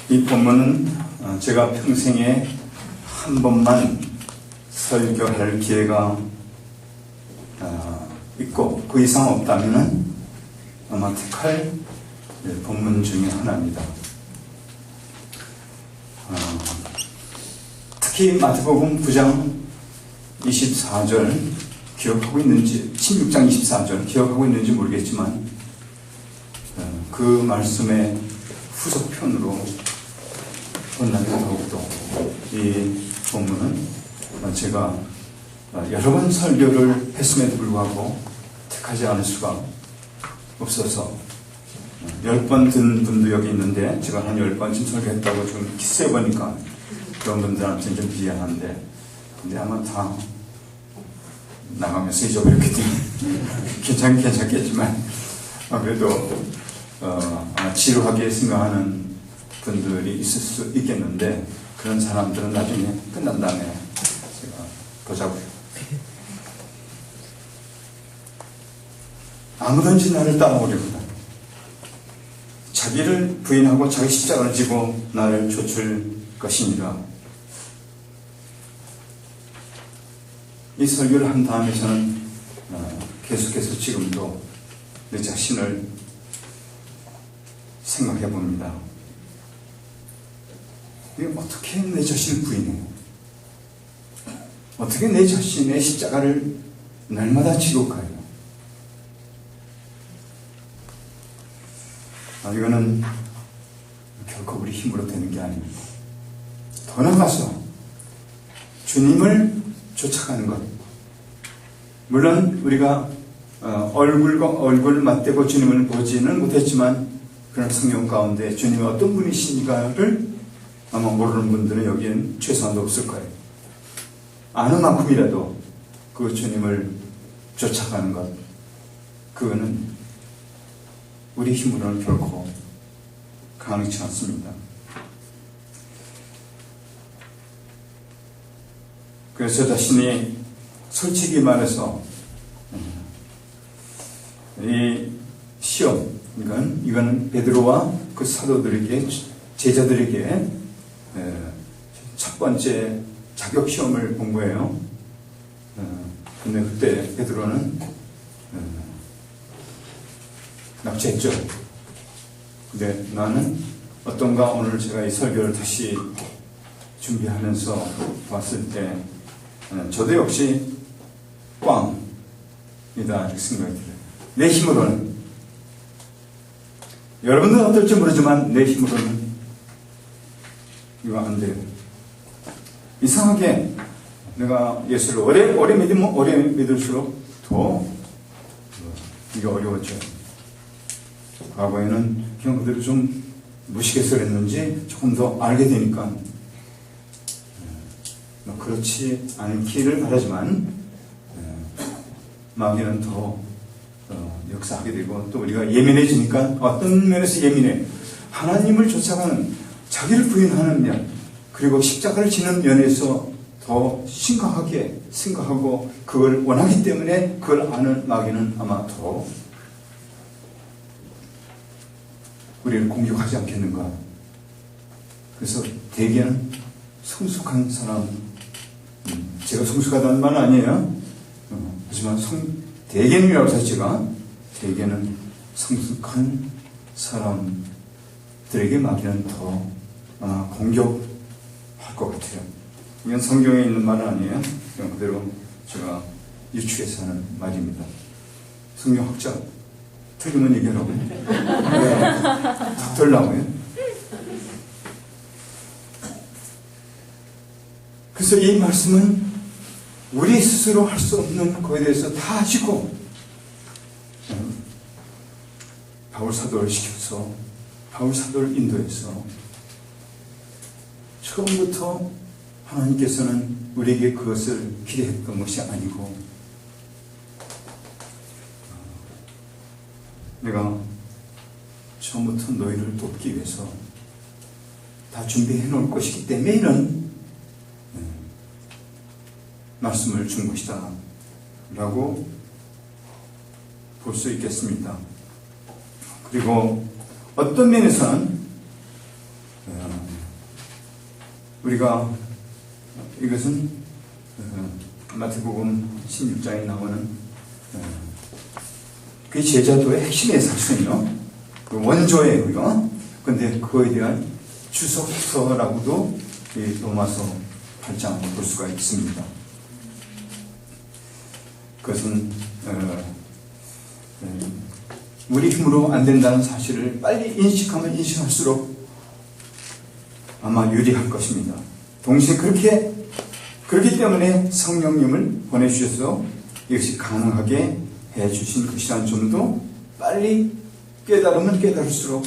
이 본문은 제가 평생에 한 번만 설교할 기회가 있고 그 이상 없다면 아마 택할 본문 중에 하나입니다. 특히 마태복음 9장 24절 기억하고 있는지, 16장 24절 기억하고 있는지 모르겠지만 그 말씀의 후속편으로 본다면 더욱더 이 본문은 제가 여러 번 설교를 했음에도 불구하고 택하지 않을 수가 없어서 10번 든 분도 여기 있는데 제가 한 10번쯤 설교했다고 좀 세보니까 그런 분들한테는 좀 미안한데, 근데 아마 다 나가면서 잊어버렸기 때문에 괜찮겠지만 그래도 지루하게 생각하는 분들이 있을 수 있겠는데 그런 사람들은 나중에 끝난 다음에 제가 보자고요. 아무든지 나를 따라오려거든 자기를 부인하고 자기 십자가를 지고 나를 좇을 것이니라. 이 설교를 한 다음에 저는 계속해서 지금도 내 자신을 생각해 봅니다. 어떻게 내 자신을 부인해? 어떻게 내 자신의 십자가를 날마다 지고 가요? 이거는 결코 우리 힘으로 되는 게 아닙니다. 더 나아가서 주님을 쫓아가는 것. 물론 우리가 얼굴과 얼굴 맞대고 주님을 보지는 못했지만 그런 성경 가운데 주님이 어떤 분이신가를 아마 모르는 분들은 여기엔 최소한도 없을 거예요. 아는 만큼이라도 그 주님을 쫓아가는 것, 그거는 우리 힘으로는 결코 가능치 않습니다. 그래서 저 자신이 솔직히 말해서 이 시험, 이건 베드로와 그 사도들에게, 제자들에게 첫 번째 자격 시험을 본 거예요. 근데 그때 베드로는 납치했죠. 근데 나는 어떤가 오늘 제가 이 설교를 다시 준비하면서 봤을 때 저도 역시 꽝이다 이렇게 생각이 들어요. 내 힘으로는, 여러분들은 어떨지 모르지만 내 힘으로는 이거 안 돼요. 이상하게 내가 예수를 오래 믿으면 오래 믿을수록 더 이게 어려워져. 과거에는 그냥 그대로 좀 무식해서 그랬는지 조금 더 알게 되니까 그렇지 않기를 바라지만 마귀는 더 역사하게 되고, 또 우리가 예민해지니까 어떤 면에서 예민해? 하나님을 쫓아가는, 자기를 부인하는 면, 그리고 십자가를 지는 면에서 더 심각하게 생각하고 그걸 원하기 때문에 그걸 아는 마귀는 아마 더 우리를 공격하지 않겠는가. 그래서 대개는 성숙한 사람, 제가 성숙하다는 말은 아니에요. 하지만 대개는이라고 해서 제가 대개는 성숙한 사람들에게 마귀는 더 공격할 것 같아요. 이건 성경에 있는 말은 아니에요. 그냥 그대로 제가 유추해서 하는 말입니다. 성경학자 틀리면 얘기하라고요. 다 들라고요. 그래서 이 말씀은 우리 스스로 할 수 없는 거에 대해서 다 하시고 바울 사도를 시켜서 바울 사도를 인도해서 처음부터 하나님께서는 우리에게 그것을 기대했던 것이 아니고 내가 처음부터 너희를 돕기 위해서 다 준비해 놓을 것이기 때문에 이런 말씀을 준 것이다 라고 볼 수 있겠습니다. 그리고 어떤 면에서는 우리가 이것은 마태복음 16장에 나오는 그 제자도의 핵심의 사실은요, 그 원조예요, 이거. 근데 그거에 대한 주석서라고도 이 로마서 8장을 볼 수가 있습니다. 그것은 우리 힘으로 안 된다는 사실을 빨리 인식하면 인식할수록 아마 유리할 것입니다. 동시에 그렇기 때문에 성령님을 보내주셔서 이것이 가능하게 해주신 것이라는 점도 빨리 깨달으면 깨달을수록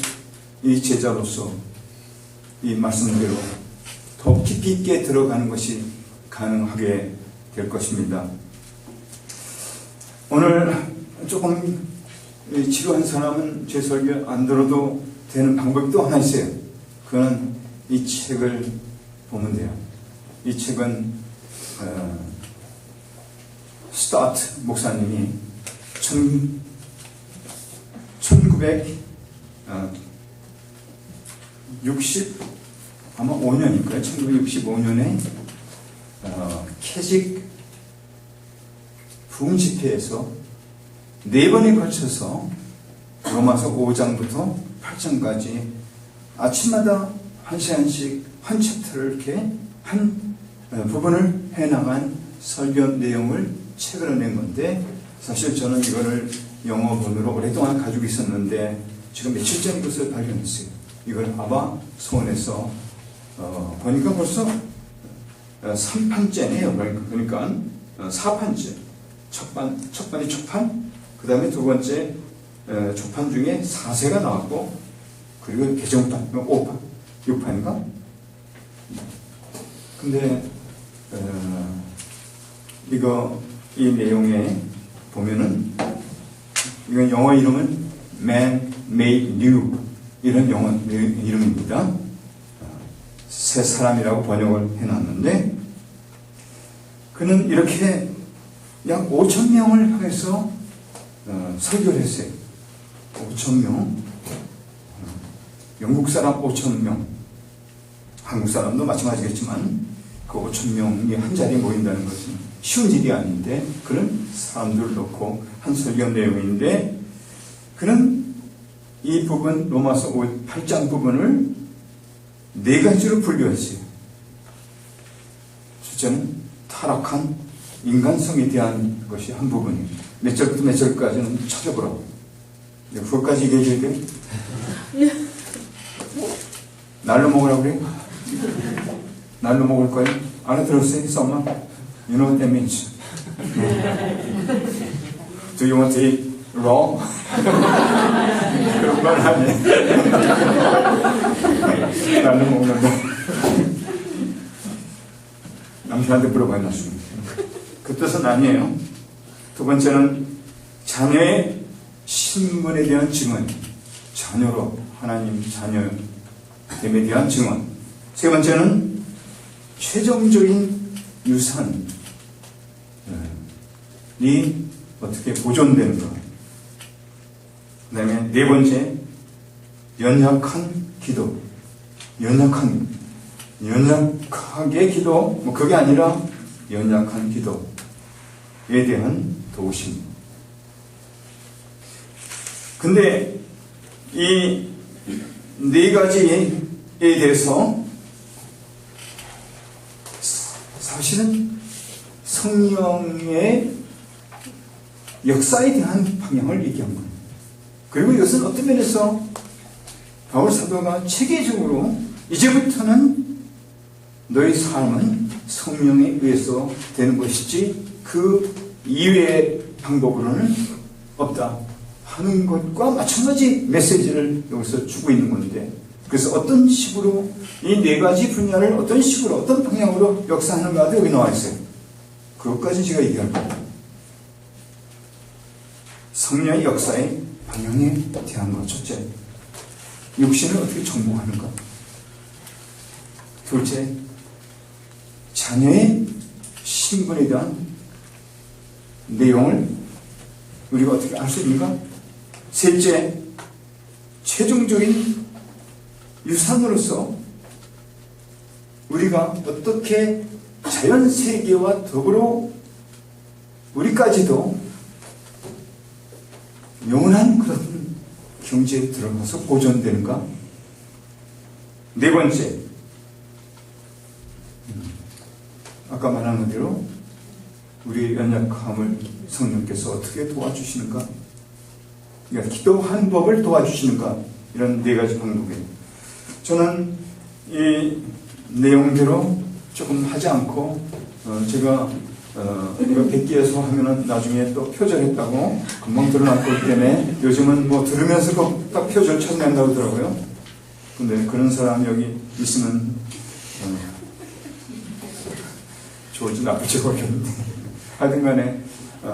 이 제자로서 이 말씀대로 더 깊이 있게 들어가는 것이 가능하게 될 것입니다. 오늘 조금 지루한 사람은 제 설교 안 들어도 되는 방법도 하나 있어요. 그건 이 책을 보면 돼요. 이 책은 스타트 목사님이 1965년일까요? 1965년에 캐직 부흥 집회에서 4번에 걸쳐서 로마서 5장부터 8장까지 아침마다 1시간씩 한 챕터를 이렇게 한 부분을 해나간 설교 내용을 책으로 낸 건데, 사실 저는 이거를 영어본으로 오랫동안 가지고 있었는데 지금 며칠 전에 이것을 발견했어요. 이걸 아마소원에서 보니까 벌써 3판째네요. 그러니까 4판째. 첫 판이 초판, 그 다음에 두 번째 초판 중에 4세가 나왔고, 그리고 개정판 5판, 6판인가? 근데 이 내용에 보면은, 이건 영어 이름은 Man Made New, 이런 영어 이름입니다. 새 사람이라고 번역을 해놨는데, 그는 이렇게 약 5,000명을 향해서 설교를 했어요. 5,000명. 영국 사람 5,000명. 한국 사람도 마찬가지겠지만 그 5,000명이 한 자리에 모인다는 것은 쉬운 일이 아닌데, 그런 사람들을 놓고 한 설교 내용인데, 그는 이 부분, 로마서 8장 부분을 4가지로 분류했어요. 첫째는 타락한 인간성에 대한 것이 한 부분이에요. 몇 절부터 몇 절까지는 찾아보라고. 그것까지 얘기해줘야 돼? 날로 먹으라고 그래? 날로 먹을 거예요? 알아들었어요? 썸마? You know what that means? Do you want to eat raw? 그런 건 아니에요. 날로 먹는 거. 남편한테 물어봐야 나중에. 그 뜻은 아니에요. 두 번째는 자녀의 신분에 대한 증언, 자녀로 하나님 자녀됨에 대한 증언. 세 번째는 최종적인 유산이 어떻게 보존되는 것. 그 다음에 네 번째, 연약한 기도. 연약하게 기도, 뭐 그게 아니라 연약한 기도에 대한 도우심. 근데 이 4가지에 대해서 사실은 성령의 역사에 대한 방향을 얘기한 거예요. 그리고 이것은 어떤 면에서 바울 사도가 체계적으로 이제부터는 너의 삶은 성령에 의해서 되는 것이지 그 이외의 방법으로는 없다 하는 것과 마찬가지 메시지를 여기서 주고 있는 건데, 그래서 어떤 식으로 이 4가지 분야를 어떤 식으로 어떤 방향으로 역사하는가도 여기 나와 있어요. 그것까지 제가 얘기할 겁니다. 성령의 역사의 방향에 대한 것. 첫째, 육신을 어떻게 정복하는가. 둘째, 자녀의 신분에 대한 내용을 우리가 어떻게 알 수 있는가. 셋째, 최종적인 유산으로서 우리가 어떻게 자연 세계와 더불어 우리까지도 영원한 그런 경지에 들어가서 보존되는가? 네 번째, 아까 말한 대로 우리의 연약함을 성령께서 어떻게 도와주시는가? 그러니까 기도하는 법을 도와주시는가? 이런 네 가지 방법이에요. 저는 이 내용대로 조금 하지 않고 제가 이거 100기에서 하면은 나중에 또 표절했다고 금방 드러날 거기 때문에 요즘은 뭐 들으면서 딱 표절 찾는다고 하더라고요. 근데 그런 사람 여기 있으면 좋을지 나쁠지 모르겠는데 하여튼 간에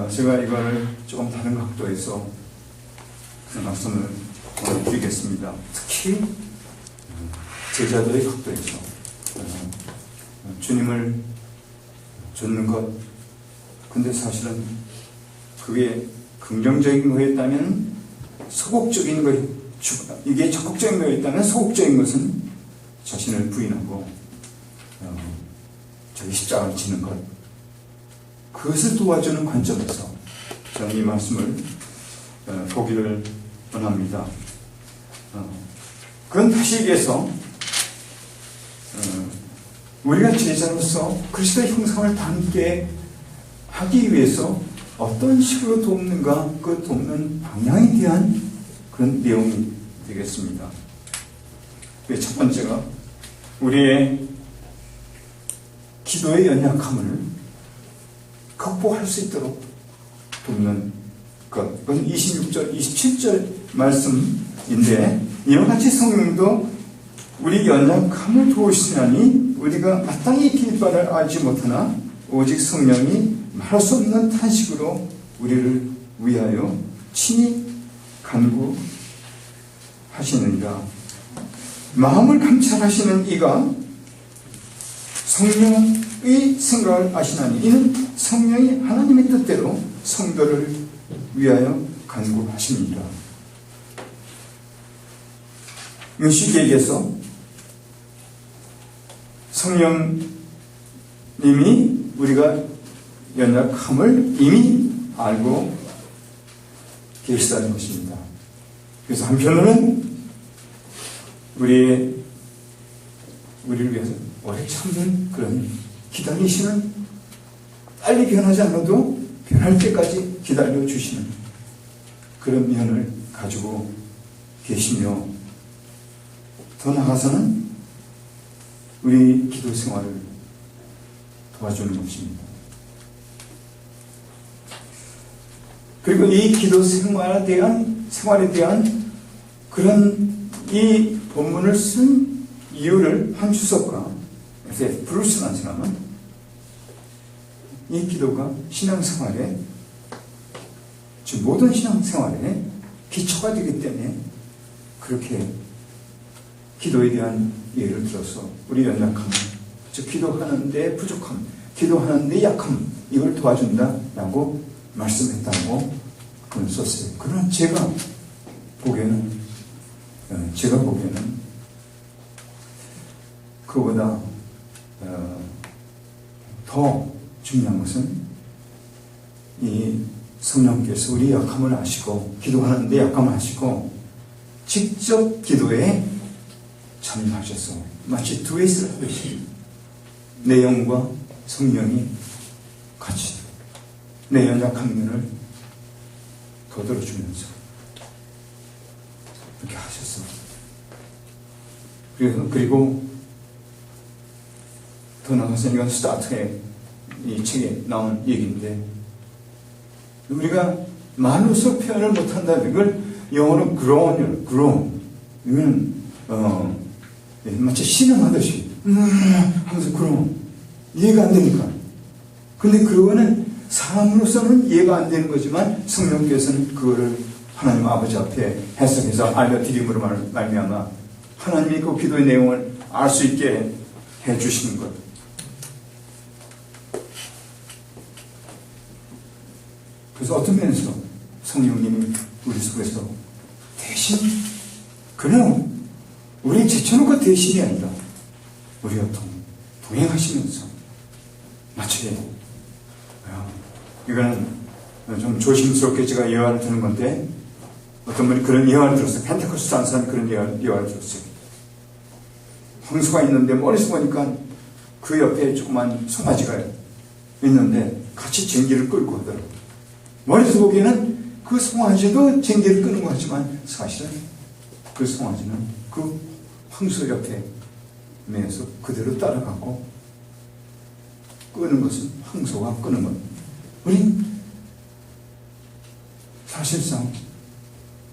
제가 이거를 조금 다른 각도에서 말씀을 드리겠습니다. 특히 제자들의 각도에서 주님을 좇는 것. 근데 사실은 그게 긍정적인 거였다면 소극적인 거, 이게 적극적인 거였다면 소극적인 것은 자신을 부인하고 자기 십자가를 지는 것. 그것을 도와주는 관점에서 저는 이 말씀을 보기를 원합니다. 그건 다시 얘기해서 우리가 제자로서 그리스도의 형상을 담게 하기 위해서 어떤 식으로 돕는가, 그 돕는 방향에 대한 그런 내용이 되겠습니다. 첫 번째가 우리의 기도의 연약함을 극복할 수 있도록 돕는 것. 그건 26절, 27절 말씀인데 이와 같이 성령도 우리 연약함을 도우시나니 우리가 마땅히 빌 바를 알지 못하나 오직 성령이 말할 수 없는 탄식으로 우리를 위하여 친히 간구하시느니라. 마음을 감찰하시는 이가 성령의 생각을 아시나니 이는 성령이 하나님의 뜻대로 성도를 위하여 간구하십니다. 쉽게 얘기해서 성령님이 우리가 연약함을 이미 알고 계시다는 것입니다. 그래서 한편으로는 우리를 위해서 오래 참는 그런 기다리시는, 빨리 변하지 않아도 변할 때까지 기다려주시는 그런 면을 가지고 계시며, 더 나아가서는 우리 기도 생활을 도와주는 것입니다. 그리고 이 기도 생활에 대한 그런 이 본문을 쓴 이유를 한 주석가 브루스란 사람은 이 기도가 신앙생활에, 즉 모든 신앙생활에 기초가 되기 때문에 그렇게 기도에 대한 예를 들어서 우리 연약함, 즉 기도하는데 부족함, 기도하는데 약함, 이걸 도와준다라고 말씀했다고 그걸 썼어요. 그러나 제가 보기에는 그보다 더 중요한 것은 이 성령께서 우리 약함을 아시고, 기도하는데 약함을 아시고 직접 기도에 참여하셔서 마치 두엣을 하듯이 내 영과 성령이 같이 내 연약한 면을 거들어주면서 그렇게 하셨어. 그리고 더 나아가서 이건 스타트에 이 책에 나온 얘기인데, 우리가 말로서 표현을 못한다는 걸 영어로 groan, 이건 마치 신음하듯이 하면서 groan, 이해가 안 되니까. 근데 그거는 사람으로서는 이해가 안 되는 거지만 성령께서는 그거를 하나님 아버지 앞에 해석해서 알려드림으로 말미암아 하나님이 그 기도의 내용을 알 수 있게 해주시는 것. 그래서 어떤 면에서 성령님이 우리 속에서 대신, 그냥 우리 제쳐놓고 대신이 아니라 우리가 동행하시면서 마치 이거는 좀 조심스럽게 제가 예화를 드는 건데, 어떤 분이 그런 예화를 들었어요. 펜테코스트 한 사람이 그런 예화를 들었어요. 황소가 있는데 멀리서 보니까 그 옆에 조그만 송아지가 있는데 같이 쟁기를 끌고 하더라고요. 멀리서 보기에는 그 송아지도 쟁기를 끄는 것 같지만 사실은 그 송아지는 그 황소 옆에 매서 그대로 따라가고, 끄는 것은 황소가 끄는 것. 우리 사실상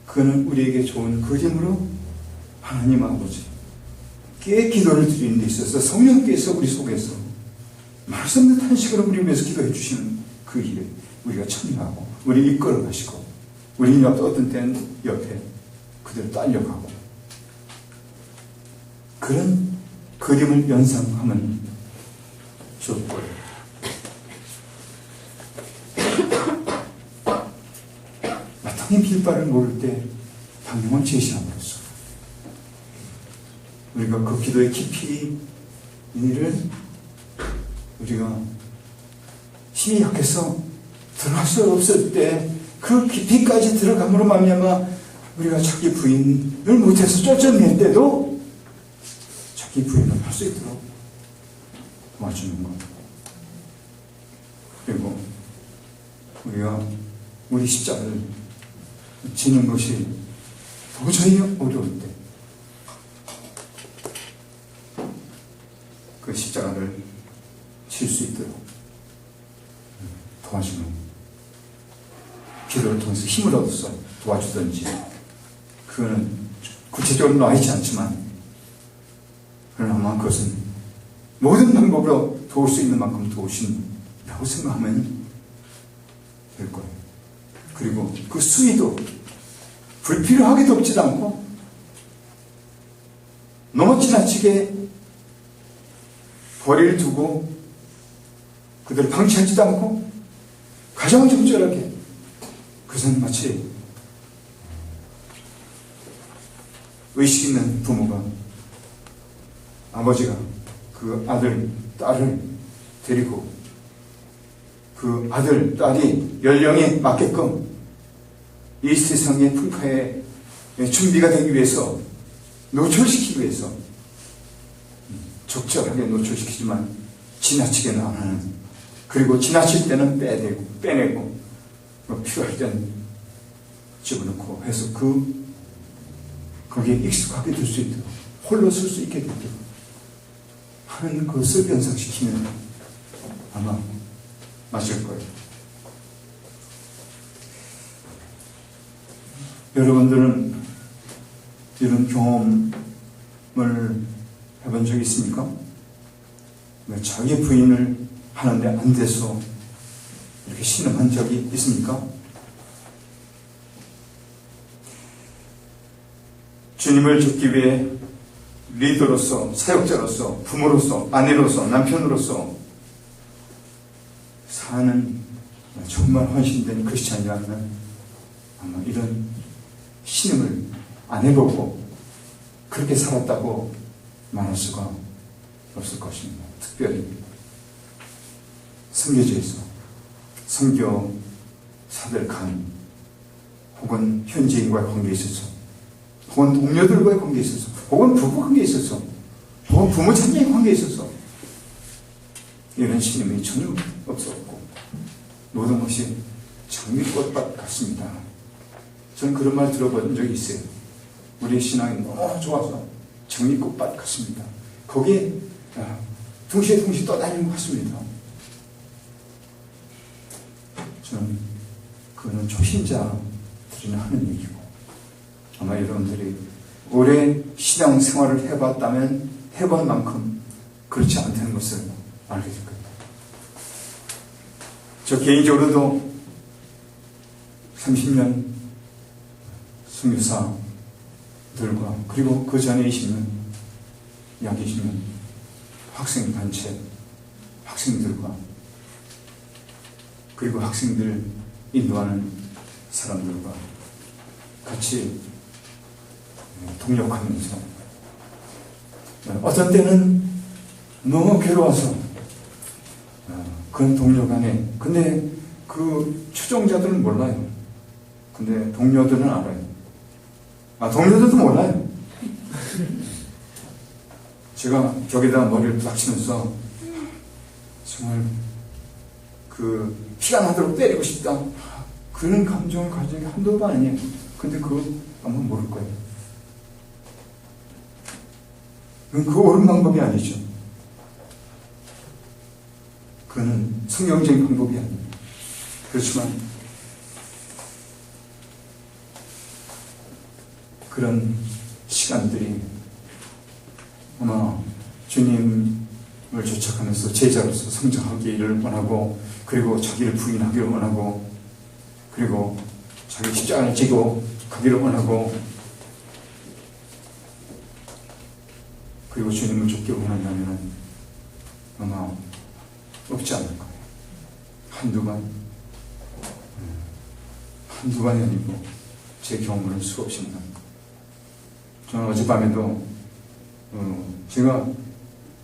그는 우리에게 좋은 그림으로 하나님 아버지께 기도를 드리는 데 있어서 성령께서 우리 속에서 말씀 듯한 식으로 우리 위해서 기도해 주시는 그 일에 우리가 참여하고 우리 이끌어 가시고, 우리 어떤 때는 옆에 그대로 딸려가고, 그런 그림을 연상하면 좋을 거예요. 마땅히 빌바를 모를 때 방향을 제시함으로써 우리가 그 기도의 깊이 이를 우리가 힘이 약해서 들어갈 수 없을 때 그 깊이까지 들어감으로 말미암아 우리가 자기 부인을 못해서 쫓아낼 때도 자기 부인을 할 수 있도록 도와주는 것. 그리고 우리가 우리 십자가를 지는 것이 도저히 어려울 때 그 십자가를 칠 수 있도록 도와주는, 기도를 통해서 힘을 얻어서 도와주든지, 그거는 구체적으로 나와 있지 않지만 그러나 그것은 모든 방법으로 도울 수 있는 만큼 도우신다고 생각하면 될 거예요. 그리고 그 수위도 불필요하게 돕지도 않고 너무 지나치게 거리를 두고 그들을 방치하지도 않고 가장 적절하게, 그것은 마치 의식 있는 부모가, 아버지가 그 아들, 딸을 데리고 그 아들, 딸이 연령에 맞게끔 이 세상의 풍파에 준비가 되기 위해서, 노출시키기 위해서 적절하게 노출시키지만 지나치게는 안 하는, 그리고 지나칠 때는 빼내고 필요할 때는 집어넣고 해서 거기에 익숙하게 될 수 있도록, 홀로 쓸 수 있게 되도록 하는 것을 연상시키면 아마 맞을 거예요. 여러분들은 이런 경험을 해본 적이 있습니까? 자기 부인을 하는데 안 돼서 이렇게 신음한 적이 있습니까? 주님을 돕기 위해 리더로서, 사역자로서, 부모로서, 아내로서, 남편으로서 사는 정말 헌신된 크리스찬이라면 아마 이런 신음을 안 해보고 그렇게 살았다고 말할 수가 없을 것입니다. 특별히 선교지에서 선교사들 간, 혹은 현지인과의 관계에 있어서, 혹은 동료들과의 관계에 있어서, 혹은 부부 관계에 있어서, 혹은 부모 자녀의 관계에 있어서 이런 신임이 전혀 없었고 모든 것이 장미꽃밭 같습니다. 저는 그런 말 들어본 적이 있어요. 우리의 신앙이 너무 좋아서 장미꽃밭 같습니다. 거기에 둥시에 떠다니는 것 같습니다. 저는 그거는 초신자들이 하는 얘기고, 아마 여러분들이 오래 신앙 생활을 해봤다면 해본 만큼 그렇지 않다는 것을 알게 될 겁니다. 저 개인적으로도 30년 선교사들과, 그리고 그 전에 20년, 약 20년 학생단체 학생들과, 그리고 학생들 인도하는 사람들과 같이 동력하면서 어떤 때는 너무 괴로워서 그런 동료 간에, 근데 그 추종자들은 몰라요. 근데 동료들은 알아요. 동료들도 몰라요. 제가 벽에다 머리를 부닥치면서 정말 그 피가 나도록 때리고 싶다, 그런 감정을 가진 게 한두 번 아니에요. 근데 그거 아마 모를 거예요. 그 옳은 방법이 아니죠. 그거는 성경적인 방법이 아니에요. 그렇지만 그런 시간들이 아마 주님을 쫓아가면서 제자로서 성장하기를 원하고, 그리고 자기를 부인하기를 원하고, 그리고 자기 십자가를 지고 가기를 원하고, 그리고 주님을 쫓기를 원한다면 아마 없지 않을 거예요. 한두 번이 아니고 제 경험은 수없이 많아요. 저는 어젯밤에도 제가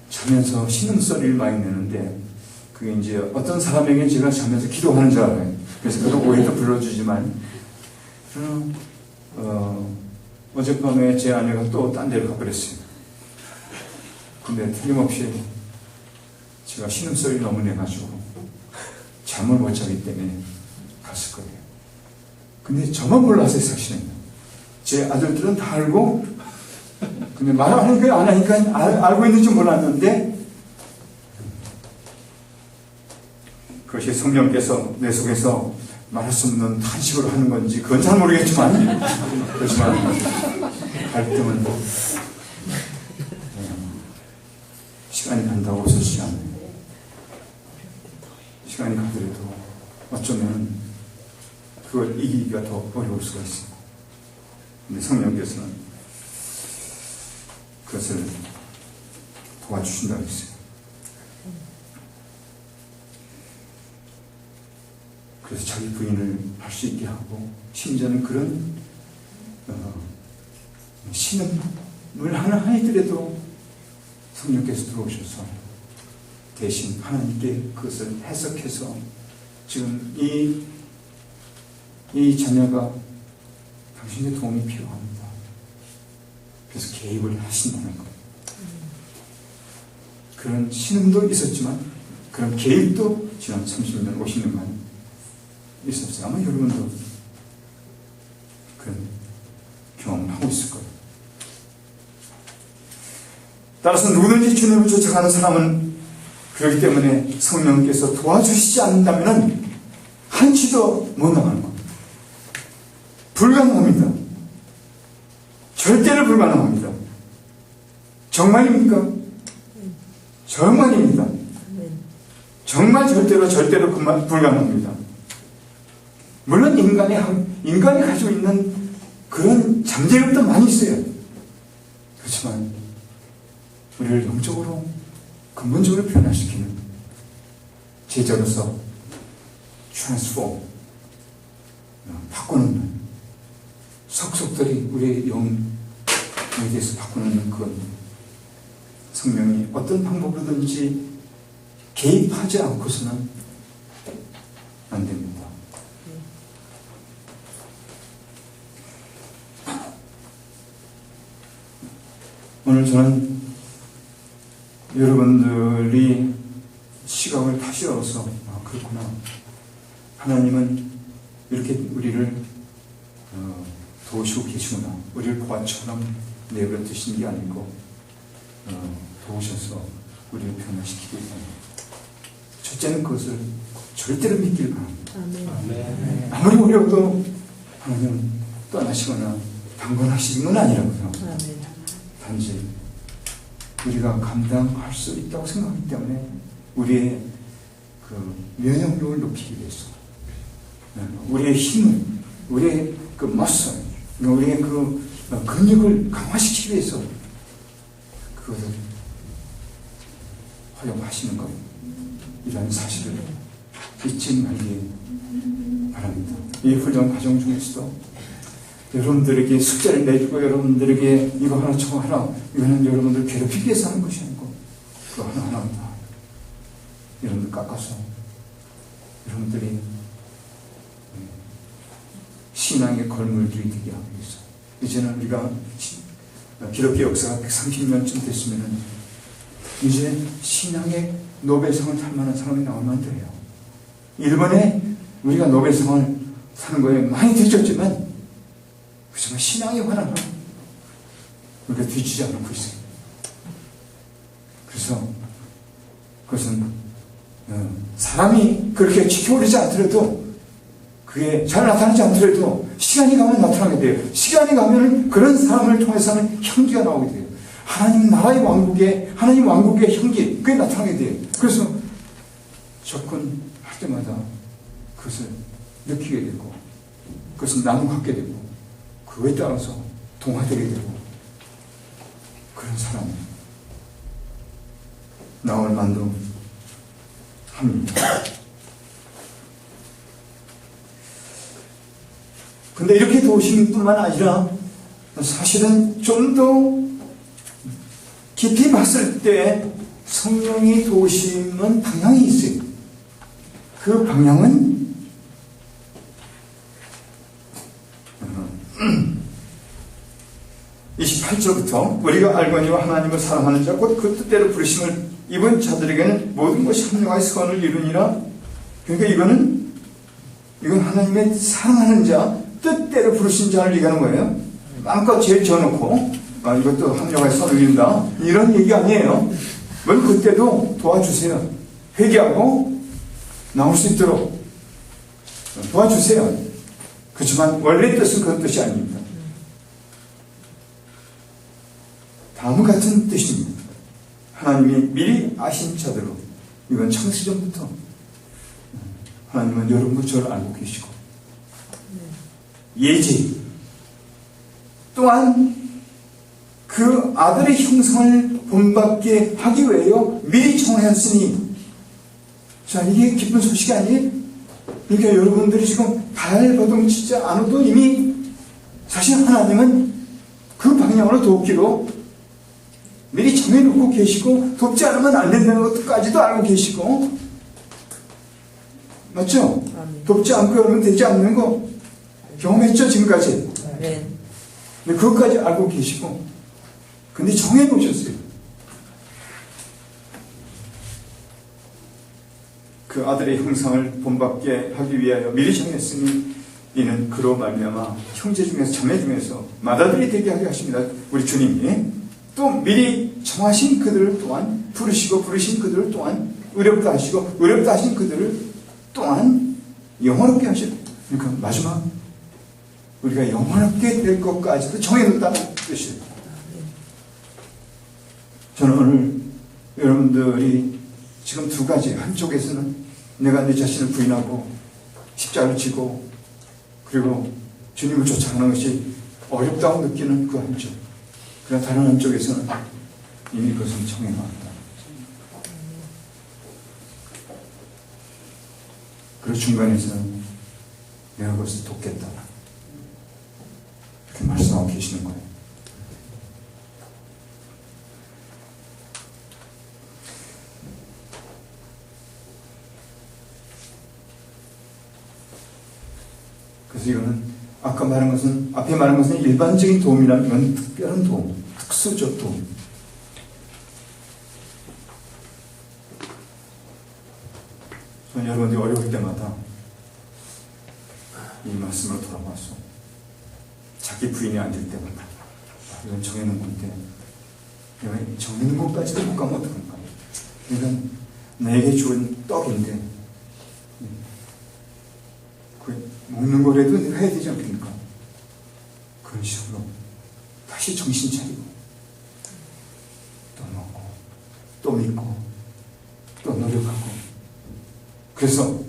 자면서 신음소리를 많이 내는데, 그게 이제 어떤 사람에게 제가 자면서 기도하는 줄 알아요. 그래서 그런 오해도 불러주지만, 저는 어젯밤에 제 아내가 또 딴 데로 가버렸어요. 근데 틀림없이 제가 신음소리 너무 내가지고 잠을 못 자기 때문에 갔을 거예요. 근데 저만 몰랐어요, 사실은. 제 아들들은 다 알고, 근데 말하니까 안 하니까 알고 있는 줄 몰랐는데, 그것이 성령께서 내 속에서 말할 수 없는 탄식으로 하는 건지 그건 잘 모르겠지만, 그렇지만 갈등은 시간이 간다고 없어지지 않아요. 시간이 가더라도 어쩌면 그걸 이기기가 더 어려울 수가 있습니다. 근데 성령께서는 그것을 도와주신다고 했어요. 그래서 자기 부인을 할 수 있게 하고, 심지어는 그런 신음을 하나 하더라도 성령께서 들어오셔서 대신 하나님께 그것을 해석해서, 지금 이 자녀가 당신의 도움이 필요합니다. 그래서 개입을 하신다는 거예요. 그런 신음도 있었지만 그런 개입도 지난 30년, 50년간 있었어요. 아마 여러분도 그런 경험을 하고 있을 거예요. 따라서 누구든지 주님을 쫓아가는 사람은 그렇기 때문에 성령께서 도와주시지 않는다면 한치도 못 나가는 겁니다. 불가능합니다. 절대로 불가능합니다. 정말입니까? 정말입니다. 정말 절대로 불가능합니다. 물론 인간이 가지고 있는 그런 잠재력도 많이 있어요. 그렇지만 우리를 영적으로 근본적으로 변화시키는 제자로서 트랜스폼, 바꾸는 속속들이 우리의 영에 대해서 바꾸는 그건 성령이 어떤 방법으로든지 개입하지 않고서는 안 됩니다. 오늘 저는 여러분들이 시각을 다시 열어서 그렇구나, 하나님은 이렇게 우리를 도우시고 계시구나, 우리를 보아처럼 내버려 두신 게 아니고 도우셔서 우리를 변화시키고 있다. 첫째는 그것을 절대로 믿기를 바랍니다. 아멘. 아무리 어려워도 하나님은 떠나시거나 방관하시는 건 아니라고요. 아멘. 단지 우리가 감당할 수 있다고 생각하기 때문에 우리의 그 면역력을 높이기 위해서, 우리의 힘을, 우리의 그 머슬, 우리의 그 근육을 강화시키기 위해서 그것을 허용하시는 것, 이라는 사실을 잊지 말기 바랍니다. 이 훈련 과정 중에서도 여러분들에게 숙제를 내주고 여러분들에게 이거 하나 저거 하라, 이거는 여러분들 괴롭히기 위해서 하는 것이 아니고 그 하나하나 것을 깎아서 여러분들이 신앙의 걸물들이 되게 하기 위해서 이제는 우리가 기독교 역사가 130년쯤 됐으면 이제 신앙의 노벨상을 탈 만한 사람이 나오면 돼요. 일본에 우리가 노벨상을 타는 거에 많이 뒤졌지만 그렇지만 신앙에 관한 우리가 뒤지지 않고 있어요. 그래서 그것은 사람이 그렇게 지켜오르지 않더라도 그게 잘 나타나지 않더라도 시간이 가면 나타나게 돼요. 시간이 가면 그런 사람을 통해서는 향기가 나오게 돼요. 하나님 나라의 왕국에 하나님 왕국의 향기 그게 나타나게 돼요. 그래서 접근할 때마다 그것을 느끼게 되고 그것을 나눠 갖게 되고 그거에 따라서 동화되게 되고 그런 사람이 나올 만도 합니다. 근데 이렇게 도우심 뿐만 아니라 사실은 좀 더 깊이 봤을 때 성령이 도우심은 방향이 있어요. 그 방향은 28절부터 우리가 알거니와 하나님을 사랑하는 자 곧 그 뜻대로 부르심을 입은 자들에게는 모든 것이 합력하여 선을 이루니라. 그러니까 이건 하나님의 사랑하는 자 뜻대로 부르신 자를 얘기하는 거예요. 마음껏 죄 지어놓고 이것도 합력하여 선을 이룬다 이런 얘기 아니에요. 뭘 그때도 도와주세요. 회개하고 나올 수 있도록 도와주세요. 그렇지만 원래 뜻은 그런 뜻이 아닙니다. 다음과 같은 뜻입니다. 하나님이 미리 아신 자대로 이건 창세전부터 하나님은 여러분도 저를 알고 계시고 예지 또한 그 아들의 형상을 본받게 하기 위하여 미리 정하였으니 자 이게 기쁜 소식이 아니에요? 그러니까 여러분들이 지금 발버둥치지 않아도 이미 사실 하나님은 그 방향으로 돕기로 미리 정해놓고 계시고 돕지 않으면 안 된다는 것까지도 알고 계시고 맞죠? 돕지 않고 그러면 되지 않는 거 경험했죠 지금까지? 네. 근데 그것까지 알고 계시고 근데 정해놓으셨어요. 그 아들의 형상을 본받게 하기 위하여 미리 정했으니 이는 그로 말미암아 형제 중에서 자매 중에서 맏아들이 되게 하게 하십니다. 우리 주님이 또 미리 정하신 그들을 또한 부르신 그들을 또한 의롭다 하시고 의롭다 하신 그들을 또한 영원롭게 하시고 그러니까 마지막 우리가 영원롭게 될 것까지도 정해놓았다는 뜻이에요. 저는 오늘 여러분들이 지금 두 가지 한쪽에서는 내가 내 자신을 부인하고 십자가를 지고 그리고 주님을 쫓아가는 것이 어렵다고 느끼는 그 한쪽 그러나 다른 한쪽에서는 이미 그것을 정해놓았다. 그리고 중간에서는 내가 그것을 돕겠다. 이렇게 말씀하고 계시는 거예요. 그래서 이거는 아까 말한 것은 앞에 말한 것은 일반적인 도움이라면 이건 특별한 도움, 특수적 도움. 저는 여러분들이 어려울 때마다 이 말씀으로 돌아와서 자기 부인이 안 될 때마다 이건 정해놓은 건데 내가 정해놓은 것까지도 못 가면 어떡한가. 이건 나에게 좋은 떡인데 먹는 거라도 내가 해야 되지 않겠습니까? 그런 식으로 다시 정신 차리고 또 먹고 또 믿고 또 노력하고 그래서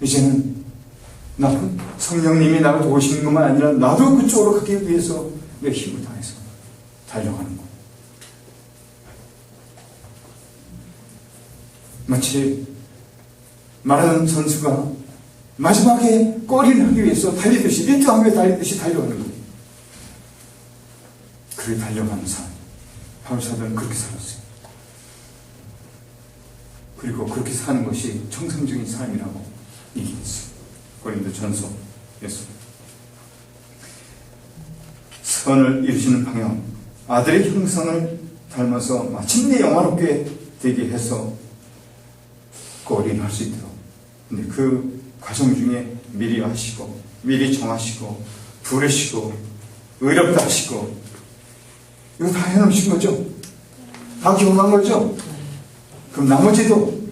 이제는 나는 성령님이 나를 도우시는 것만 아니라 나도 그쪽으로 가기 위해서 내 힘을 다해서 달려가는 거. 마치 마라톤 선수가 마지막에 골인을 하기 위해서 달리듯이 1등하게 달리듯이 달려가는 거예요. 그렇게 달려가는 삶. 바울 사도는 그렇게 살았어요. 그리고 그렇게 사는 것이 정상적인 삶이라고 얘기했어요. 고린도전서에서. 선을 이루시는 방향, 아들의 형상을 닮아서 마침내 영화롭게 되게 해서 어린이 할 수 있도록. 근데 그 과정 중에 미리 하시고, 미리 정하시고, 부르시고, 의롭다 하시고, 이거 다 해놓으신 거죠? 다 기억한 거죠? 그럼 나머지도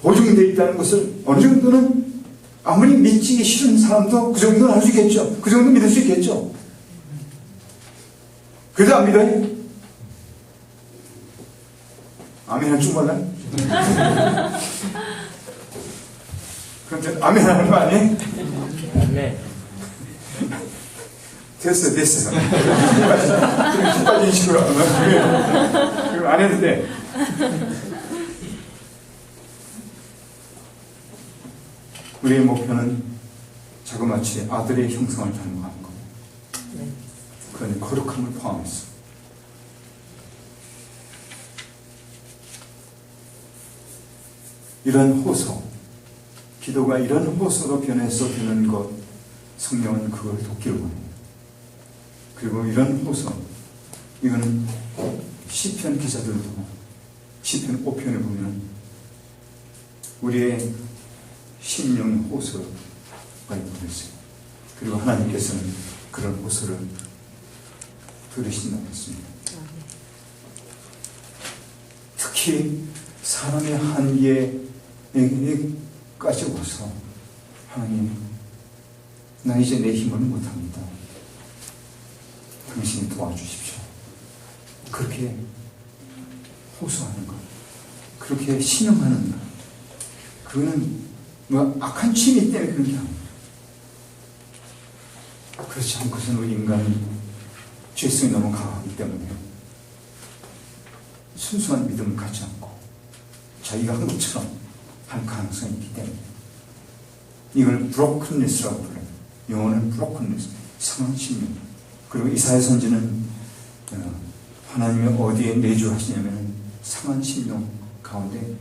보증되어 있다는 것을 어느 정도는 아무리 믿기 싫은 사람도 그 정도는 할 수 있겠죠? 그 정도 믿을 수 있겠죠? 그래도 안 믿어요? 아멘 할 줄 몰라요? 그런데 아멘 하는 거 아니에요? 네. 됐어요. 힘 빠진 식으로 그럼 안 해도 돼. 우리의 목표는 자그마치 아들의 형상을 닮아가는 겁니다. 그런데 거룩함을 포함했어. 이런 호소, 기도가 이런 호소로 변해서 되는 것, 성령은 그걸 돕기를 원해요. 그리고 이런 호소, 이거는 시편 기자들도 시편 5편에 보면 우리의 심령의 호소가 있고 있어요. 그리고 하나님께서는 그런 호소를 들으신다고 했습니다. 특히 사람의 한계에까지 와서 하나님, 나 이제 내 힘을 못합니다. 당신이 도와주십시오. 그렇게 호소하는 것, 그렇게 신음하는 것, 그거는 뭐 악한 취미 때문에 그런 게 아닙니다. 그렇지 않고서는 우리 인간은 죄성이 너무 강하기 때문에 순수한 믿음을 갖지 않고 자기가 한 것처럼 할 가능성이 있기 때문에 이걸 brokenness라고 불러요. 영어는 brokenness, 상한 심령. 그리고 이사야 선지는 하나님이 어디에 내주하시냐면 상한 심령 가운데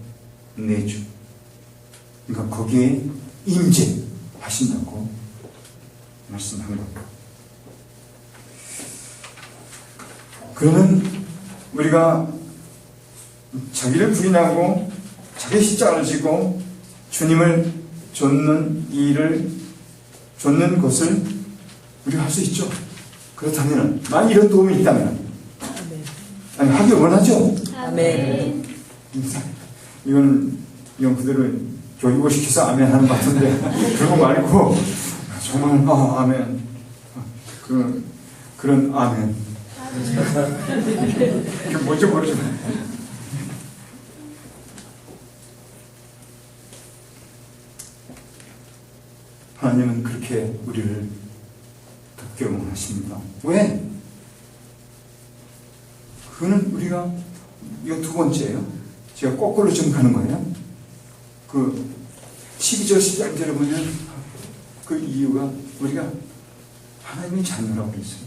내주. 그러니까 거기에 임재하신다고 말씀한 겁니다. 그러면 우리가 자기를 부인하고 자기 십자가를 지고 주님을 좇는 일을 좇는 것을 우리가 할 수 있죠. 그렇다면 만약 이런 도움이 있다면 아니 하길 원하죠. 아멘. 이건 그대로 교육을 시켜서 아멘 하는 것 같은데 그런 거 말고 정말 아멘 그런 아멘 그게 뭔지 모르지만 하나님은 그렇게 우리를 돕게 원하십니다. 왜? 그거는 우리가 이거 두 번째예요. 제가 거꾸로 좀 가는 거예요. 그 12절 13절에 보면 그 이유가 우리가 하나님의 자녀라고 그랬어요.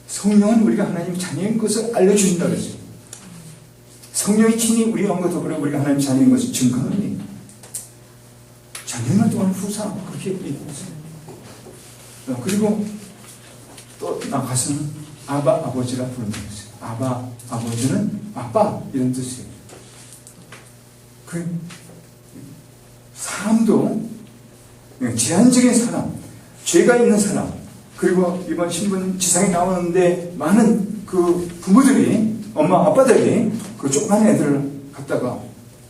성령은 우리가 하나님 자녀인 것을 알려주신다고 그랬어요. 성령이 친히 우리 영과 더불어 우리가 하나님 자녀인 것을 증거합니다. 자녀는 또한 후사 그렇게 얘기했어요. 그리고 또 나가서는 아바 아버지라 부른다고 했어요. 아바 아버지는 아빠 이런 뜻이에요. 그 사람도 제한적인 사람, 죄가 있는 사람, 그리고 이번 신분 지상에 나오는데 많은 그 부모들이, 엄마 아빠들이 그 조그만 애들을 갖다가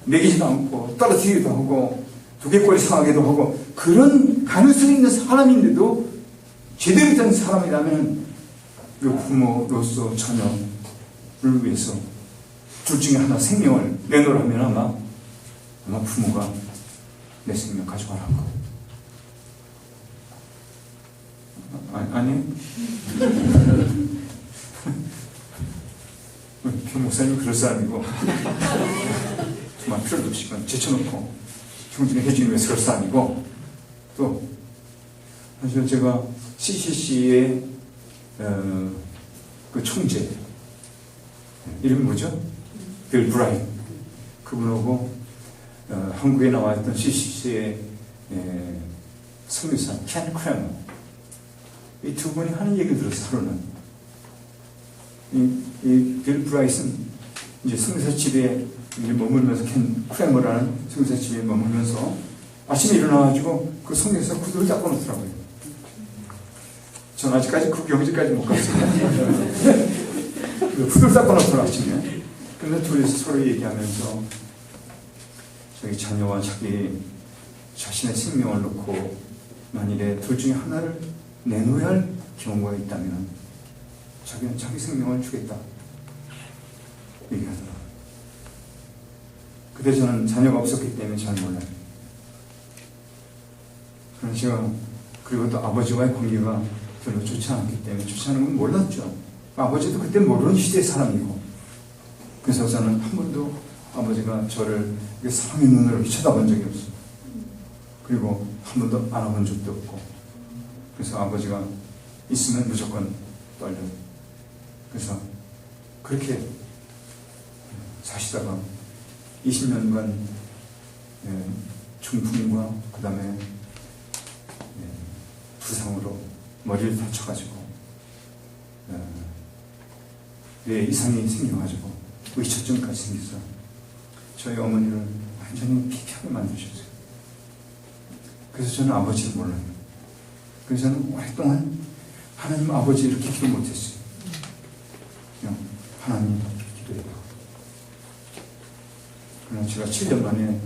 먹이지도 않고 떨어뜨리기도 하고 두개골이 상하기도 하고 그런 가능성이 있는 사람인데도 제대로 된 사람이라면 그 부모로서 자녀를 위해서 둘 중에 하나 생명을 내놓으라면 아마 부모가 내 생명 가져가라고. 아니? 김 목사님 그럴 사람이고 정말 필요도 없이 제쳐놓고 형제를 해주기 위해서 그럴 사람이고 또 사실 제가 CCC의 그 총재 이름이 뭐죠? 빌 브라인 그분하고 한국에 나왔던 CCC의 성교사 켄 크래머, 이 두 분이 하는 얘기를 들었어. 하루는 이 빌 브라이슨 이제 성교사 집에 이제 머물면서, 켄 크래머라는 성교사 집에 머물면서 아침에 일어나가지고 그 성교사 구두를 닦아 놓더라고요. 전 아직까지 그 경지까지 못 갔어요. 구두를 닦아 놓더라고요, 아침에. 그래서 둘이서 서로 얘기하면서 자기 자녀와 자신의 생명을 놓고 만일에 둘 중에 하나를 내놓아야 할 경우가 있다면 자기는 자기 생명을 주겠다 얘기하더라고요. 그때 저는 자녀가 없었기 때문에 잘 몰라요. 그래서 제가, 그리고 또 아버지와의 관계가 별로 좋지 않기 때문에, 좋지 않은 건 몰랐죠. 아버지도 그때 모르는 시대의 사람이고, 그래서 저는 한 번도 아버지가 저를 사랑의 눈으로 이렇게 쳐다본 적이 없어요. 그리고 한 번도 안아본 적도 없고, 그래서 아버지가 있으면 무조건 떨려요. 그래서 그렇게 사시다가 20년간 중풍과 그 다음에 부상으로 머리를 다쳐가지고 뇌에 이상이 생겨가지고 의처증까지 생겨서 저희 어머니를 완전히 피폐하게 만드셨어요. 그래서 저는 아버지를 몰라요. 그래서 저는 오랫동안 하나님 아버지 이렇게 기도 못했어요. 그냥 하나님 기도해요. 그러나 제가 7년 만에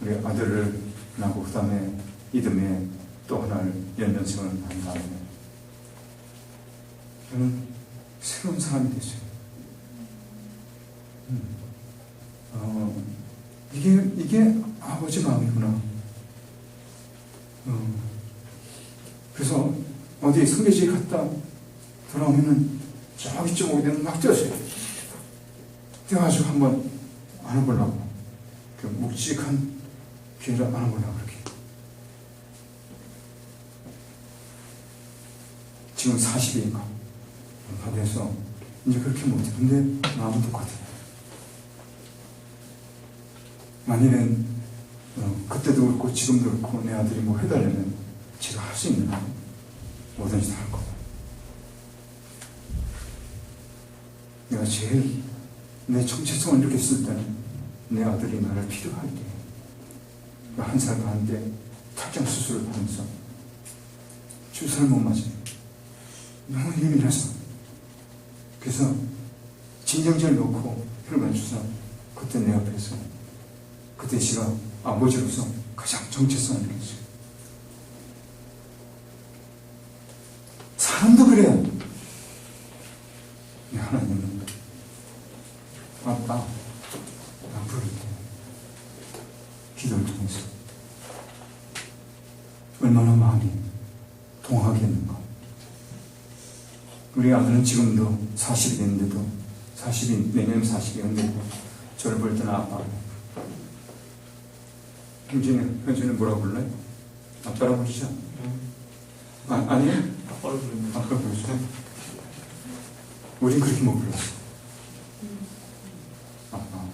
우리 아들을 낳고 그 다음에 이듬해 또 하나를 연년생을 한 다음에 저는 새로운 사람이 됐어요. 이게 아버지 마음이구나. 그래서 어디 성교지에 갔다 돌아오면은 저기쯤 오게 되면 막 뛰었어요. 뛰어가지고 한번 안아보려고, 그 묵직한 귀를 안아보려고 그렇게. 지금 40인가 돼서 이제 그렇게 못해. 근데 마음은 똑같아요. 만일은 그때도 그렇고 지금도 그렇고 내 아들이 뭐 해달라면 제가 할 수 있는 한 뭐든지 다 할 거예요. 내가 제일 내 정체성을 느꼈을 때는 내 아들이 나를 필요할 때, 1살 반 때 탈장 수술을 하면서 주사를 못 맞아요. 너무 예민해서. 그래서 진정제를 놓고 혈관 주사, 그때 내 앞에서, 그때 제가 아버지로서 가장 정체성을 느꼈어요. 사람도 그래요. 하나님은 아빠, 나 부를 때 기도를 통해서 얼마나 마음이 동하겠는가. 우리 아들은 지금도 40이 됐는데도, 내년 40이 됐는데도 저를 볼 때는 아빠. 현진이 뭐라고 불러요? 아빠라고 부르죠? 아니에요? 아빠를 부릅니다. 아빠 부르죠? 우린 그렇게 못 불렀어. 아빠.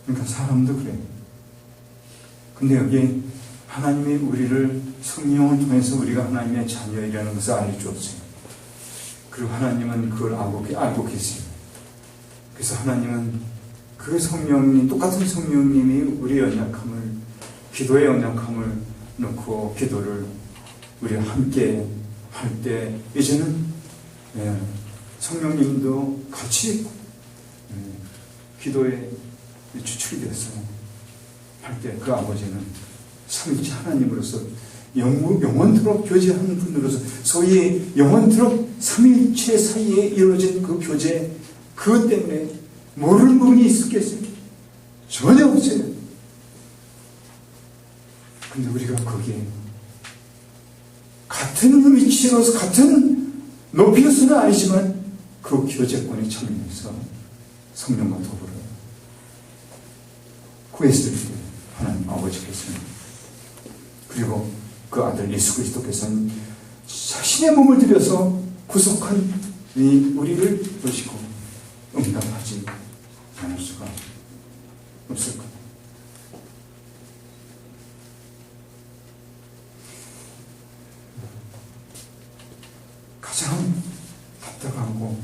그러니까 사람도 그래요. 근데 여기 하나님이 우리를 성령을 통해서 우리가 하나님의 자녀이라는 것을 알려주었어요. 그리고 하나님은 그걸 알고 계세요. 그래서 하나님은 그 성령님, 똑같은 성령님이 우리의 연약함을, 기도의 연약함을 놓고 기도를 우리가 함께 할 때, 이제는 성령님도 같이 기도에 주축이 됐어요. 할 때 그 아버지는 삼위일체 하나님으로서 영원토록 교제하는 분으로서, 소위 영원토록 삼위일체 사이에 이루어진 그 교제, 그것 때문에 모르는 부분이 있었겠어요? 전혀 없어요. 근데 우리가 거기에 같은 위치로서, 같은 높이로서는 아니지만 그 교제권에 참여해서 성령과 더불어 구했을 때 하나님 아버지께서는, 그리고 그 아들 예수 그리스도께서는 자신의 몸을 들여서 구속한 이 우리를 보시고 응답하지 않을 수가 없을 것. 가장 답답하고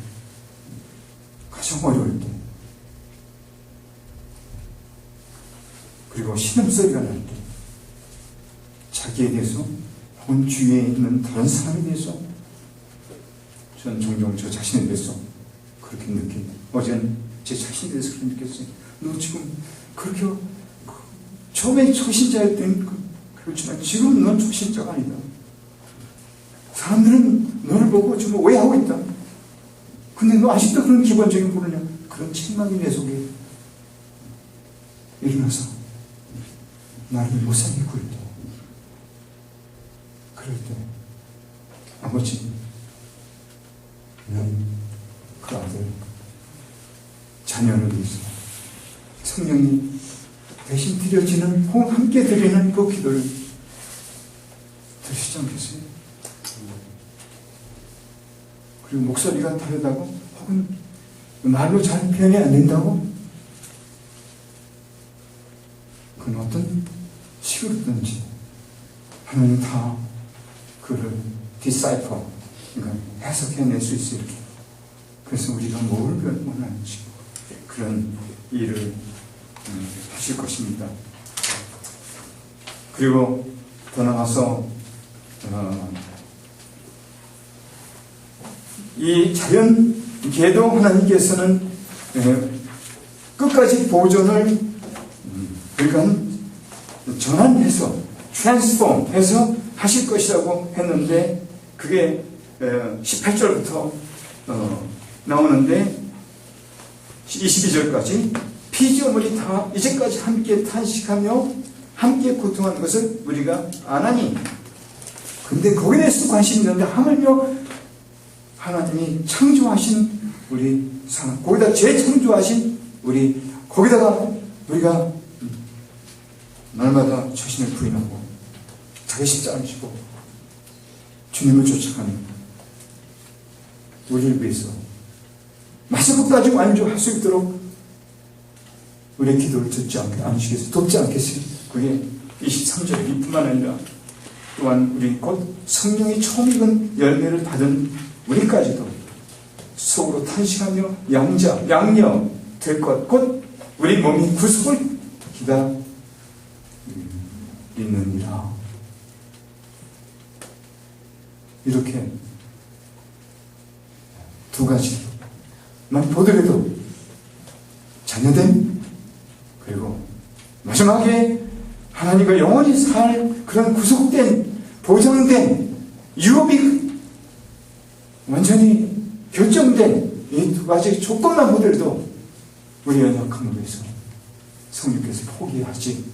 가장 어려울 때, 그리고 신음소리가 날 때, 자기에 대해서 혹은 주위에 있는 다른 사람에 대해서 저는 종종 저 자신에 대해서 그렇게 느낀다. 어제는 제 자신에 대해서 그렇게 느꼈어요. 너 지금 그렇게 처음에 초신자일 땐 그렇지만 지금 넌 초신자가 아니다. 사람들은 너를 보고 좀 오해하고 있다. 근데 너 아직도 그런 기본적인 부르냐? 그런 책망이 내 속에 일어나서 나를 못 살리고 있다. 그럴 때 아버지, 난 그 아들 자녀를 위해서 성령이 대신 드려지는, 함께 드리는 그 기도를 들으시지 않겠어요? 그리고 목소리가 다르다고, 혹은 말로 잘 표현이 안 된다고, 그건 어떤 식으로든지 하나님 다 그를 디사이퍼, 그러니까 해석해낼 수 있어요. 이렇게. 그래서 우리가 뭘 원하는지 그런 일을 하실 것입니다. 그리고 더 나아가서 이 자연계도 하나님께서는 끝까지 보존을, 그러니까 전환해서 트랜스폼해서 하실 것이라고 했는데, 그게 18절부터 나오는데 22절까지 피조물이 다 이제까지 함께 탄식하며 함께 고통하는 것을 우리가 아나니, 근데 거기에 대해서 관심이 있는데 하물며 하나님이 창조하신 우리 사람, 거기다 재창조하신 우리, 거기다가 우리가 날마다 자신을 부인하고 자기 십자가를 지고 주님을 쫓아가는 우리를 위해서 마지막까지 완주할 수 있도록 우리의 기도를 듣지 않으시겠어요? 돕지 않겠어요? 그게 23절 이뿐만 아니라 또한 우리 곧 성령이 처음 익은 열매를 받은 우리까지도 속으로 탄식하며 양녀 될 것, 곧 우리 몸이 구속을 기다리느니라. 이렇게 두 가지만 보더라도 자녀됨, 그리고 마지막에 하나님과 영원히 살 그런 구속된, 보장된, 유업이 완전히 결정된 이 두 가지 조건만 보더라도 우리 연약함을 위해서 성령께서 포기하지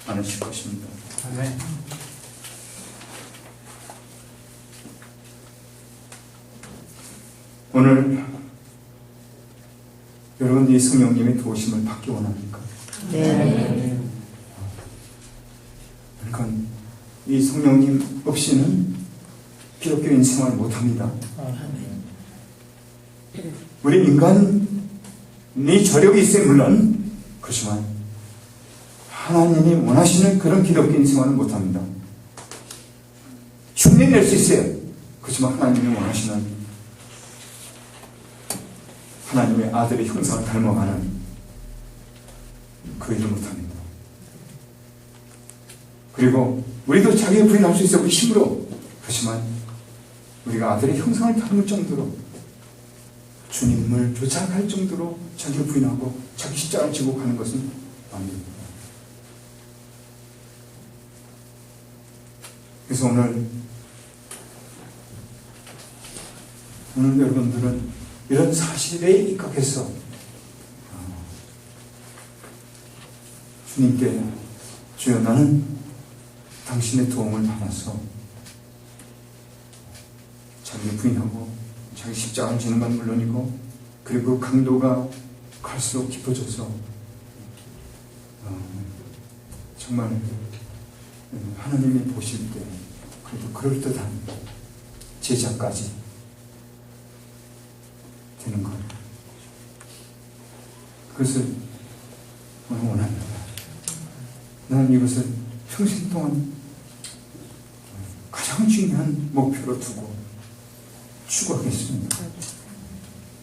않으실 것입니다. 네. 오늘 여러분 이 성령님의 도우심을 받기 원합니까? 네. 그러니까 이 성령님 없이는 기독교인 생활 못합니다. 우리 인간이 저력이 있어야 물론 그렇지만 하나님이 원하시는 그런 기독교인 생활은 못합니다. 흉내낼 수 있어요. 그렇지만 하나님이 원하시는 하나님의 아들의 형상을 닮아가는 그 일을 못합니다. 그리고 우리도 자기의 부인할 수 있어요. 우리 힘으로. 그렇지만 우리가 아들의 형상을 닮을 정도로 주님을 쫓아갈 정도로 자기를 부인하고 자기 십자가를 지고 가는 것은 안 됩니다. 그래서 오늘 여러분들은 이런 사실에 입각해서 주님께 주여 나는 당신의 도움을 받아서 자기를 부인하고 자기 십자가를 지는 건 물론이고, 그리고 강도가 갈수록 깊어져서 정말 하나님이 보실 때 그래도 그럴듯한 제자까지 되는 것. 그것을 오늘 원합니다. 나는 이것을 평생 동안 가장 중요한 목표로 두고 추구하겠습니다.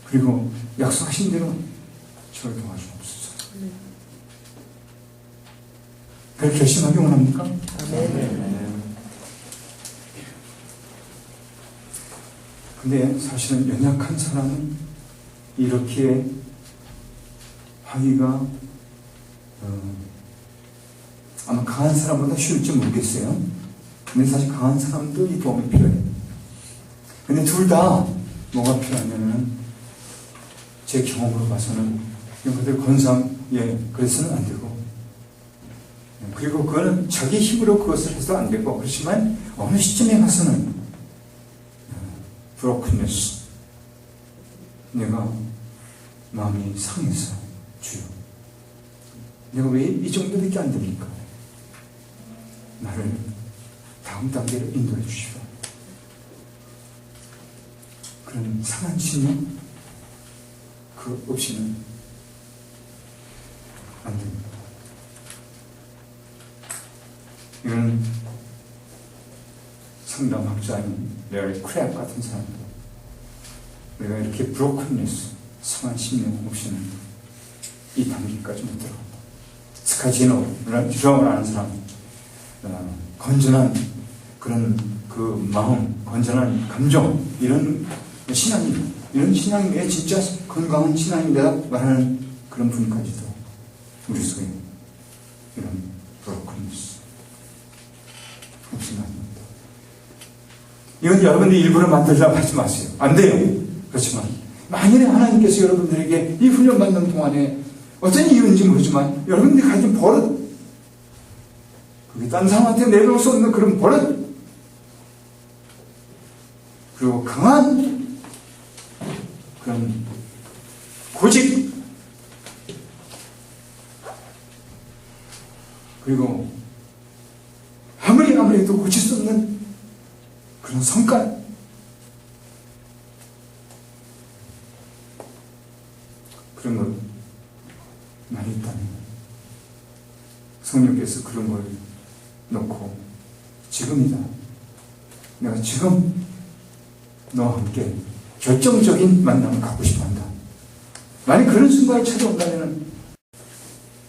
그리고 약속하신 대로 저를 도와주옵소서. 그렇게 결심하기 원합니까? 근데 사실은 연약한 사람은 이렇게 하기가 아마 강한 사람보다 쉬울지 모르겠어요. 근데 사실 강한 사람도 이 도움이 필요해요. 근데 둘 다 뭐가 필요하냐면 제 경험으로 봐서는 그들 건상 그래서는 안 되고, 그리고 그거는 자기 힘으로 그것을 해서 안 되고, 그렇지만 어느 시점에 가서는 브로큰네스, 내가 마음이 상해서 주여, 내가 왜 이 정도밖에 안 됩니까? 나를 다음 단계로 인도해 주시오. 그런 상한 신념 그 없이는 안 됩니다. 이건 상담학자인 레리 크랩 같은 사람도 우리가 이렇게 브로큰네스, 상한 신념 없이는 이 단계까지 못 들어간다. 스카지노를 아는 사람, 건전한 그런 그 마음, 건전한 감정, 이런 신앙이 왜 진짜 건강한 신앙이다 말하는 그런 분까지도 우리 속에 이런 브로큰네스 없으면 안 됩니다. 이건 여러분들이 일부러 만들려고 하지 마세요. 안 돼요. 그렇지만 만일에 하나님께서 여러분들에게 이 훈련 받는 동안에 어떤 이유인지 모르지만 여러분들이 가진 버릇, 그게 딴 사람한테 내놓을 수 없는 그런 버릇, 그리고 강한 그런 고집, 그리고 아무리 해도 고칠 수 없는 그런 성깔, 그런 걸 많이 있다면 성령께서 그런 걸 놓고 지금이다, 내가 지금 너와 함께 결정적인 만남을 갖고 싶어 한다. 만약 그런 순간이 찾아온다면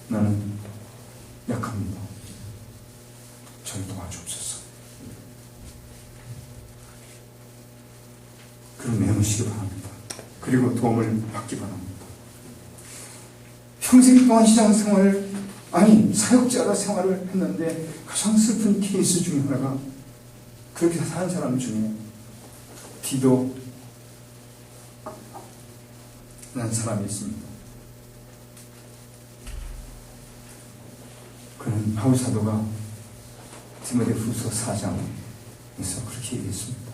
나는 약합니다. 저를 도와주옵소서. 그럼 내놓으시기 바랍니다. 그리고 도움을 받기 바랍니다. 평생 동안 시장 생활을, 사역자가 생활을 했는데 가장 슬픈 케이스 중에 하나가, 그렇게 사는 사람 중에 디도 라는 사람이 있습니다. 그는 바울 사도가 디모데후서 4장에서 그렇게 얘기했습니다.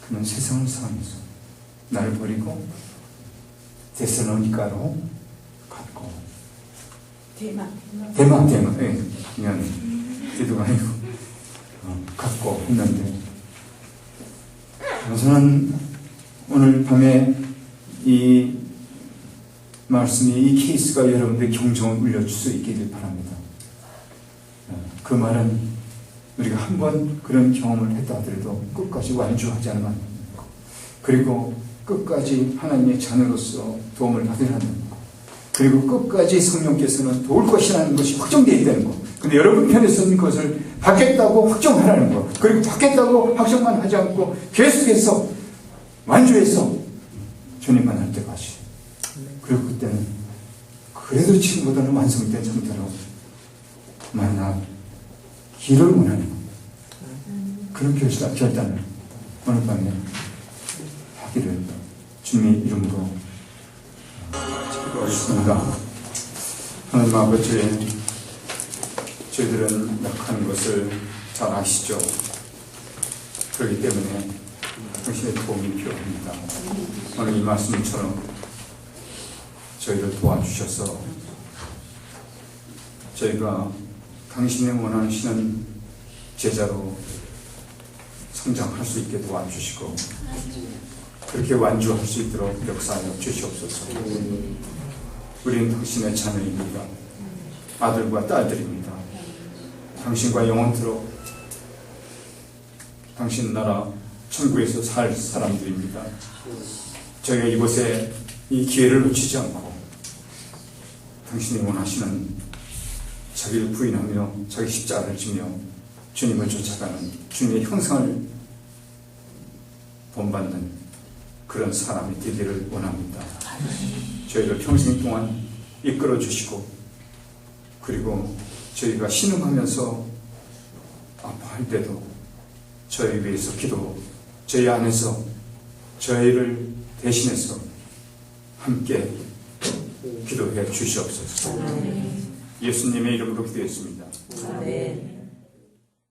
그는 세상을 사랑해서 나를 버리고 데살로니가로 갔고, 대마, 그냥 디도가 아니고 갔고 했는데, 저는 오늘 밤에 이 말씀이, 이 케이스가 여러분들의 경종을 울려줄 수 있기를 바랍니다. 그 말은 우리가 한번 그런 경험을 했다 하더라도 끝까지 완주하지 않으면 안 됩니다. 그리고 끝까지 하나님의 자녀로서 도움을 받으라는 것, 그리고 끝까지 성령께서는 도울 것이라는 것이 확정되어야 되는 것. 근데 여러분 편에서는 그것을 받겠다고 확정하라는 것, 그리고 받겠다고 확정만 하지 않고 계속해서 완주해서 주님만 할 때까지. 그리고 그때는 그래도 지금보다는 완성된 상태로 만나기를 원하는 그런 결단을 오늘 밤에 하기를 주님의 이름으로 기도하겠습니다. 하나님 아버지, 저희들은 약한 것을 잘 아시죠? 그렇기 때문에 당신의 도움이 필요합니다. 오늘 이 말씀처럼 저희를 도와주셔서 저희가 당신의 원하시는 제자로 성장할 수 있게 도와주시고 그렇게 완주할 수 있도록 역사하여 주시옵소서. 우리는 당신의 자녀입니다. 아들과 딸들입니다. 당신과 영원토록 당신 나라 천국에서 살 사람들입니다. 저희가 이곳에 이 기회를 놓치지 않고 당신이 원하시는 자기를 부인하며 자기 십자가를 지며 주님을 쫓아가는 주님의 형상을 본받는 그런 사람이 되기를 원합니다. 저희를 평생 동안 이끌어 주시고 그리고 저희가 신음하면서 아파할 때도 저희 위해서 저희 안에서 저희를 대신해서 함께 기도해 주시옵소서. 예수님의 이름으로 기도했습니다. 아멘.